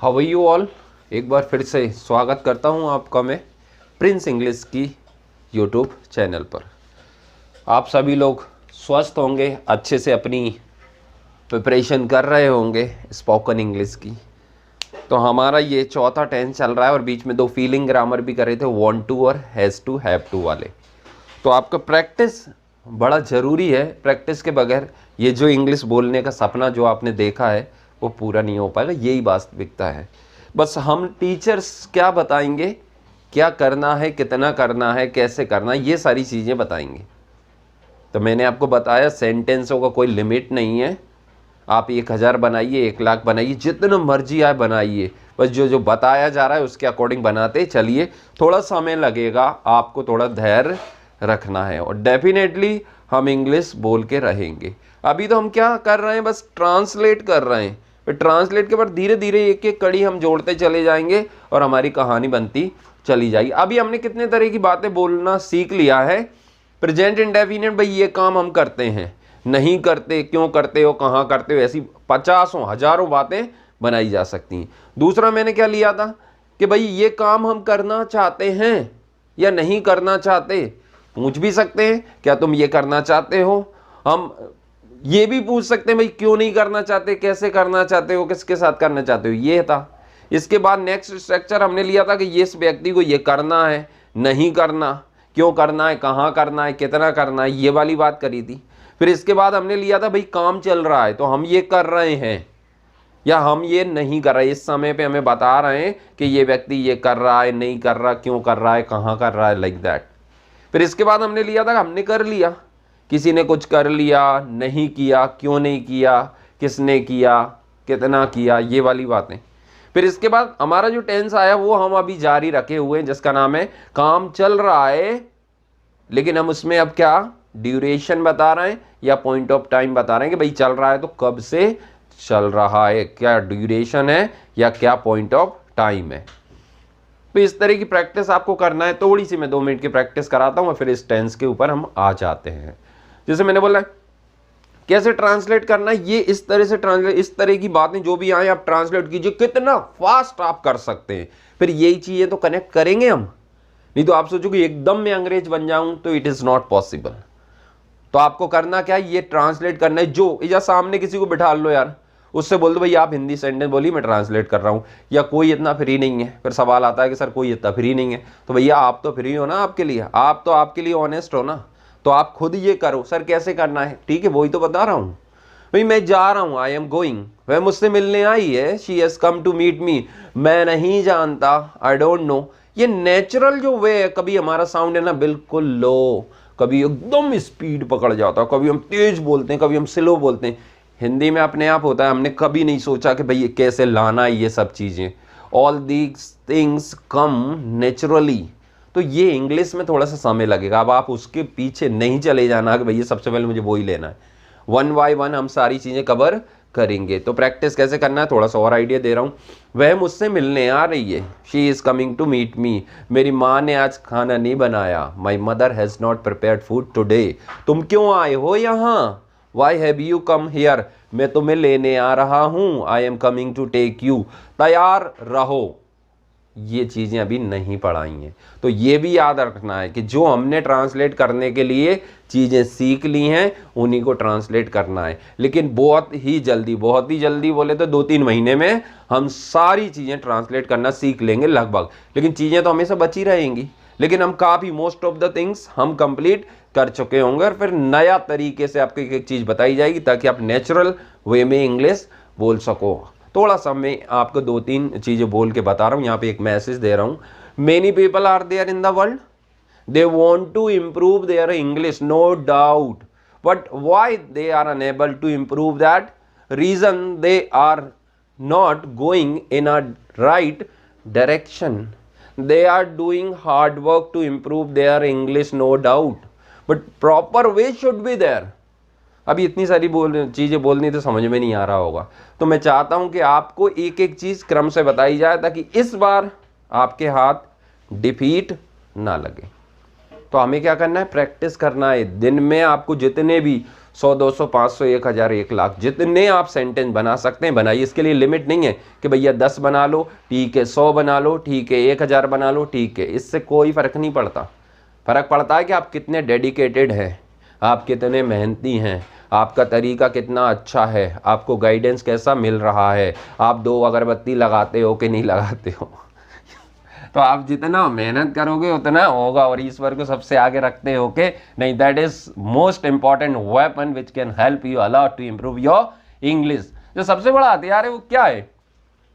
How are you all. एक बार फिर से स्वागत करता हूं आपका मैं प्रिंस इंग्लिश की यूट्यूब चैनल पर। आप सभी लोग स्वस्थ होंगे, अच्छे से अपनी प्रिपरेशन कर रहे होंगे स्पोकन इंग्लिश की। तो हमारा ये चौथा टेंस चल रहा है और बीच में 2 फीलिंग ग्रामर भी करे थे, वांट टू और हैज़ टू, हैव टू वाले। तो आपका प्रैक्टिस बड़ा ज़रूरी है। प्रैक्टिस के बगैर ये जो इंग्लिश बोलने का सपना जो आपने देखा है वो पूरा नहीं हो पाएगा, यही वास्तविकता है। बस हम टीचर्स क्या बताएंगे, क्या करना है, कितना करना है, कैसे करना है, ये सारी चीज़ें बताएंगे। तो मैंने आपको बताया सेंटेंसों का कोई लिमिट नहीं है। आप 1000 बनाइए, 1 लाख बनाइए, जितना मर्जी आए बनाइए, बस जो जो बताया जा रहा है उसके अकॉर्डिंग बनाते चलिए। थोड़ा समय लगेगा, आपको थोड़ा धैर्य रखना है और डेफिनेटली हम इंग्लिश बोल के रहेंगे। अभी तो हम क्या कर रहे हैं, बस ट्रांसलेट कर रहे हैं। फिर ट्रांसलेट के बाद धीरे धीरे एक एक कड़ी हम जोड़ते चले जाएंगे और हमारी कहानी बनती चली जाएगी। अभी हमने कितने तरह की बातें बोलना सीख लिया है। प्रेजेंट इंडेफिनिट, भाई ये काम हम करते हैं, नहीं करते, क्यों करते हो, कहाँ करते हो, ऐसी 50 हज़ारों बातें बनाई जा सकती हैं। दूसरा मैंने क्या लिया था कि भाई ये काम हम करना चाहते हैं या नहीं करना चाहते। पूछ भी सकते हैं क्या तुम ये करना चाहते हो। हम ये भी पूछ सकते हैं भाई क्यों नहीं करना चाहते, कैसे करना चाहते हो, किसके साथ करना चाहते हो, ये था। इसके बाद नेक्स्ट स्ट्रक्चर हमने लिया था कि ये इस व्यक्ति को ये करना है, नहीं करना, क्यों करना है, कहाँ करना है, कितना करना है, ये वाली बात करी थी। फिर इसके बाद हमने लिया था भाई काम चल रहा है तो हम ये कर रहे हैं या हम ये नहीं कर रहे। इस समय पे हमें बता रहे हैं कि ये व्यक्ति ये कर रहा है, नहीं कर रहा, क्यों कर रहा है, कहाँ कर रहा है, लाइक दैट। फिर इसके बाद हमने लिया था हमने कर लिया, किसी ने कुछ कर लिया, नहीं किया, क्यों नहीं किया, किसने किया, कितना किया, ये वाली बातें। फिर इसके बाद हमारा जो टेंस आया वो हम अभी जारी रखे हुए हैं, जिसका नाम है काम चल रहा है, लेकिन हम उसमें अब क्या ड्यूरेशन बता रहे हैं या पॉइंट ऑफ टाइम बता रहे हैं कि भाई चल रहा है तो कब से चल रहा है, क्या ड्यूरेशन है या क्या पॉइंट ऑफ टाइम है। तो इस तरह की प्रैक्टिस आपको करना है। थोड़ी सी मैं 2 मिनट की प्रैक्टिस कराता हूँ और फिर इस टेंस के ऊपर हम आ जाते हैं। जैसे मैंने बोला कैसे ट्रांसलेट करना है, ये इस तरह से ट्रांसलेट, इस तरह की बातें जो भी आए आप ट्रांसलेट कीजिए, कितना फास्ट आप कर सकते हैं। फिर यही चीजें तो कनेक्ट करेंगे हम, नहीं तो आप सोचोगे एकदम मैं अंग्रेज बन जाऊं, तो इट इज नॉट पॉसिबल। तो आपको करना क्या है, ये ट्रांसलेट करना है। जो या सामने किसी को बिठा लो यार, उससे बोल दो भाई आप हिंदी सेंटेंस बोलिए, मैं ट्रांसलेट कर रहा हूँ। या कोई इतना फ्री नहीं है, फिर सवाल आता है कि सर कोई इतना फ्री नहीं है, तो भैया आप तो फ्री हो ना, आपके लिए, आप तो आपके लिए ऑनेस्ट हो ना, तो आप खुद ये करो। सर कैसे करना है, ठीक है वही तो बता रहा हूँ भाई, मैं जा रहा हूँ, आई एम गोइंग, वह मुझसे मिलने आई है, she has come to meet me, मैं नहीं जानता, आई डोंट नो। ये नेचुरल जो वे है, कभी हमारा साउंड है ना बिल्कुल लो, कभी एकदम स्पीड पकड़ जाता है, कभी हम तेज बोलते हैं, कभी हम स्लो बोलते हैं। हिंदी में अपने आप होता है, हमने कभी नहीं सोचा कि भाई ये कैसे लाना है, ये सब चीज़ें, all these things come naturally. तो ये इंग्लिश में थोड़ा सा समय लगेगा। अब आप उसके पीछे नहीं चले जाना कि भैया सबसे पहले मुझे वो ही लेना है। 1 बाय 1 हम सारी चीज़ें कवर करेंगे। तो प्रैक्टिस कैसे करना है थोड़ा सा और आइडिया दे रहा हूँ। वह मुझसे मिलने आ रही है, she is coming to meet me, मेरी माँ ने आज खाना नहीं बनाया, my mother has not prepared food today, तुम क्यों आए हो यहाँ, why have you come here, मैं तुम्हें लेने आ रहा हूँ, I am coming to take you, तैयार रहो। ये चीज़ें अभी नहीं पढ़ाई हैं, तो ये भी याद रखना है कि जो हमने ट्रांसलेट करने के लिए चीज़ें सीख ली हैं उन्हीं को ट्रांसलेट करना है। लेकिन बहुत ही जल्दी बोले तो 2-3 महीने में हम सारी चीज़ें ट्रांसलेट करना सीख लेंगे लगभग। लेकिन चीज़ें तो हमेशा बची रहेंगी, लेकिन हम काफ़ी मोस्ट ऑफ द थिंग्स हम कंप्लीट कर चुके होंगे और फिर नया तरीके से आपको एक एक चीज़ बताई जाएगी ताकि आप नेचुरल वे में इंग्लिश बोल सको। थोड़ा सा मैं आपको 2-3 चीज़ें बोल के बता रहा हूँ। यहाँ पे एक मैसेज दे रहा हूँ, many people are there in the world, they want to improve their English, no doubt, but why they are unable to improve that, reason they are not going in a right direction, they are doing hard work to improve their English, no doubt, but proper way should be there। अभी इतनी सारी चीज़ें बोलनी तो समझ में नहीं आ रहा होगा, तो मैं चाहता हूं कि आपको एक एक चीज़ क्रम से बताई जाए ताकि इस बार आपके हाथ डिफीट ना लगे। तो हमें क्या करना है, प्रैक्टिस करना है। दिन में आपको जितने भी 100, 200, 500, 1000, 1 लाख जितने आप सेंटेंस बना सकते हैं बनाइए। इसके लिए लिमिट नहीं है कि भैया 10 बना लो ठीक है, 100 बना लो ठीक है, 1000 बना लो ठीक है। इससे कोई फ़र्क नहीं पड़ता। फ़र्क पड़ता है कि आप कितने डेडिकेटेड हैं, आप कितने मेहनती हैं, आपका तरीका कितना अच्छा है, आपको गाइडेंस कैसा मिल रहा है, आप 2 अगरबत्ती लगाते हो कि नहीं लगाते हो। तो आप जितना मेहनत करोगे उतना होगा, और ईश्वर को सबसे आगे रखते हो कि नहीं। That is most important weapon which can help you a lot to improve your English. जो सबसे बड़ा हथियार है वो क्या है,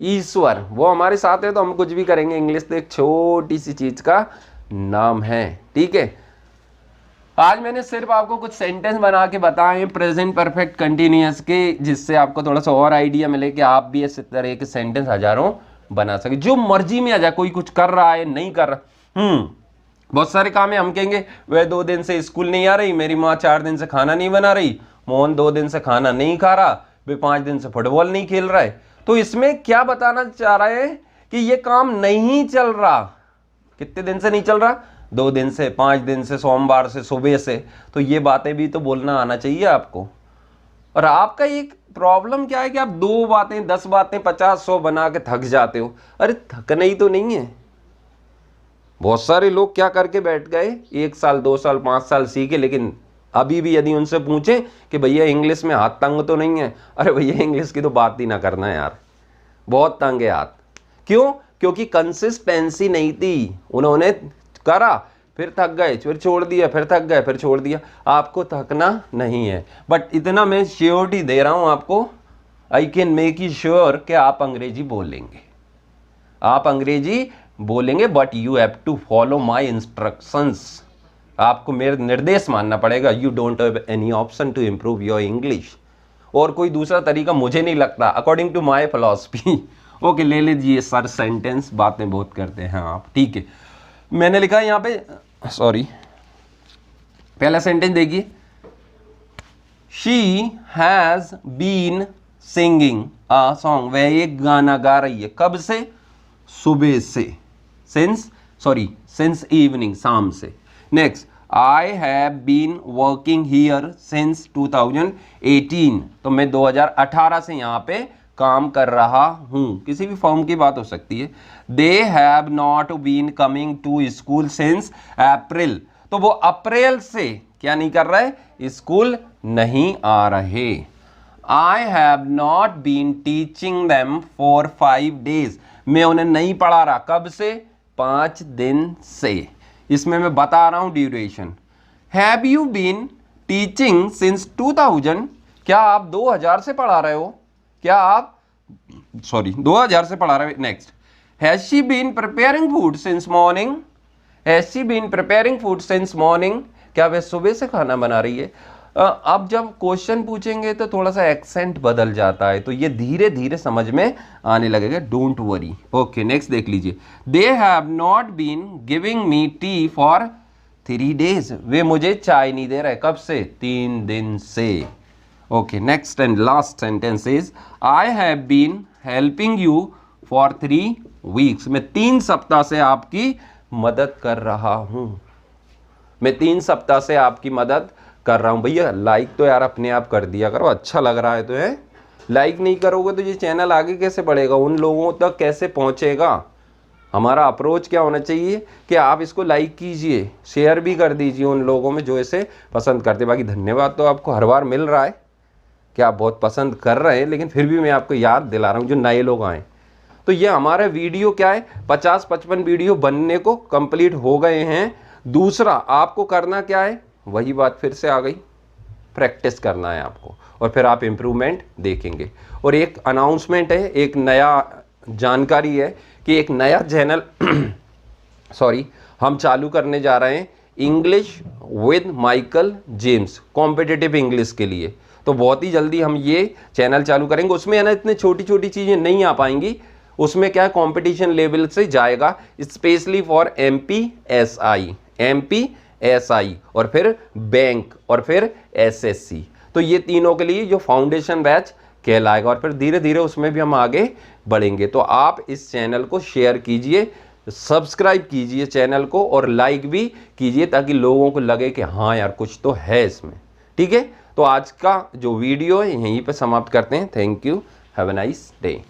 ईश्वर। वो हमारे साथ है तो हम कुछ भी करेंगे। इंग्लिश तो एक छोटी सी चीज का नाम है, ठीक है। आज मैंने सिर्फ आपको कुछ सेंटेंस बना के बताए प्रेजेंट परफेक्ट कंटिन्यूअस के, जिससे आपको थोड़ा सा और आइडिया मिले कि आप भी इस तरह के सेंटेंस हजारों बना सके। जो मर्जी में आ जाए, कोई कुछ कर रहा है नहीं कर रहा, बहुत सारे काम है। हम कहेंगे वह 2 दिन से स्कूल नहीं आ रही, मेरी माँ 4 दिन से खाना नहीं बना रही, मोहन 2 दिन से खाना नहीं खा रहा, वे 5 दिन से फुटबॉल नहीं खेल रहा है। तो इसमें क्या बताना चाह रहे हैं कि ये काम नहीं चल रहा। कितने दिन से नहीं चल रहा, 2 दिन से, 5 दिन से, सोमवार से, सुबह से। तो ये बातें भी तो बोलना आना चाहिए आपको। और आपका एक प्रॉब्लम क्या है कि आप 2 बातें, 10 बातें, 50, 100 बना के थक जाते हो। अरे थकना ही तो नहीं है। बहुत सारे लोग क्या करके बैठ गए, 1 साल, 2 साल, 5 साल सीखे, लेकिन अभी भी यदि उनसे पूछें कि भैया इंग्लिश में हाथ तंग तो नहीं है, अरे भैया इंग्लिश की तो बात ही ना करना यार, बहुत तंग है हाथ। क्यों? क्योंकि कंसिस्टेंसी नहीं थी। उन्होंने करा, फिर थक गए, फिर छोड़ दिया, फिर थक गए, फिर छोड़ दिया। आपको थकना नहीं है। बट इतना मैं श्योरिटी दे रहा हूं आपको, I can make you sure कि आप अंग्रेजी बोलेंगे, आप अंग्रेजी बोलेंगे। But you have to follow my instructions. आपको मेरे निर्देश मानना पड़ेगा। You don't have any option to improve your English. और कोई दूसरा तरीका मुझे नहीं लगता, according to my philosophy. Okay, ले लीजिए सर सेंटेंस, बातें बहुत करते हैं आप, ठीक है। मैंने लिखा है यहाँ पे, सॉरी, पहला सेंटेंस देखिए, she has been singing a song. वह एक गाना गा रही है, कब से, सुबह से, सिंस इवनिंग, शाम से। Next, I have been working here since 2018। तो मैं 2018 से यहाँ पे काम कर रहा हूँ, किसी भी फॉर्म की बात हो सकती है। They have not been coming to school since April. तो वो अप्रैल से क्या नहीं कर रहे, स्कूल नहीं आ रहे। I have not been teaching them for 5 days। मैं उन्हें नहीं पढ़ा रहा, कब से, 5 दिन से। इसमें मैं बता रहा हूं duration. Have you been teaching since 2000। क्या आप 2000 से पढ़ा रहे हो, क्या आप 2000 से पढ़ा रहे हो। Next, has she been preparing food since morning. Has she been preparing food since morning. क्या वह सुबह से खाना बना रही है। अब जब क्वेश्चन पूछेंगे तो थोड़ा सा एक्सेंट बदल जाता है, तो ये धीरे धीरे समझ में आने लगेगा, डोंट वरी। ओके, नेक्स्ट देख लीजिए, they have not been giving me tea for 3 days। वे मुझे चाय नहीं दे रहे, कब से, 3 दिन से। Okay, next and last sentence is, I have been helping you for 3 weeks। मैं 3 सप्ताह से आपकी मदद कर रहा हूं। मैं 3 सप्ताह से आपकी मदद कर रहा हूं। भैया लाइक तो यार अपने आप कर दिया करो, अच्छा लग रहा है तो है। लाइक नहीं करोगे तो ये चैनल आगे कैसे बढ़ेगा, उन लोगों तक कैसे पहुंचेगा। हमारा अप्रोच क्या होना चाहिए कि आप इसको लाइक कीजिए, शेयर भी कर दीजिए उन लोगों में जो इसे पसंद करते। बाकी धन्यवाद तो आपको हर बार मिल रहा है कि आप बहुत पसंद कर रहे हैं, लेकिन फिर भी मैं आपको याद दिला रहा हूँ जो नए लोग आए। तो ये हमारा वीडियो क्या है, 50-55 वीडियो बनने को कंप्लीट हो गए हैं। दूसरा आपको करना क्या है, वही बात फिर से आ गई, प्रैक्टिस करना है आपको, और फिर आप इम्प्रूवमेंट देखेंगे। और एक अनाउंसमेंट है, एक नया जानकारी है कि एक नया चैनल हम चालू करने जा रहे हैं, English with Michael James, competitive English के लिए। तो बहुत ही जल्दी हम ये चैनल चालू करेंगे। उसमें है ना इतनी छोटी छोटी चीज़ें नहीं आ पाएंगी, उसमें क्या है कंपटीशन लेवल से जाएगा, स्पेशली फॉर MPSI और फिर बैंक और फिर SSC। तो ये तीनों के लिए जो फाउंडेशन बैच कहलाएगा, और फिर धीरे धीरे उसमें भी हम आगे बढ़ेंगे। तो आप इस चैनल को शेयर कीजिए, सब्सक्राइब कीजिए चैनल को और लाइक भी कीजिए ताकि लोगों को लगे कि हाँ यार कुछ तो है इसमें। ठीक है, तो आज का जो वीडियो है यहीं पे समाप्त करते हैं। Thank you, have a nice day.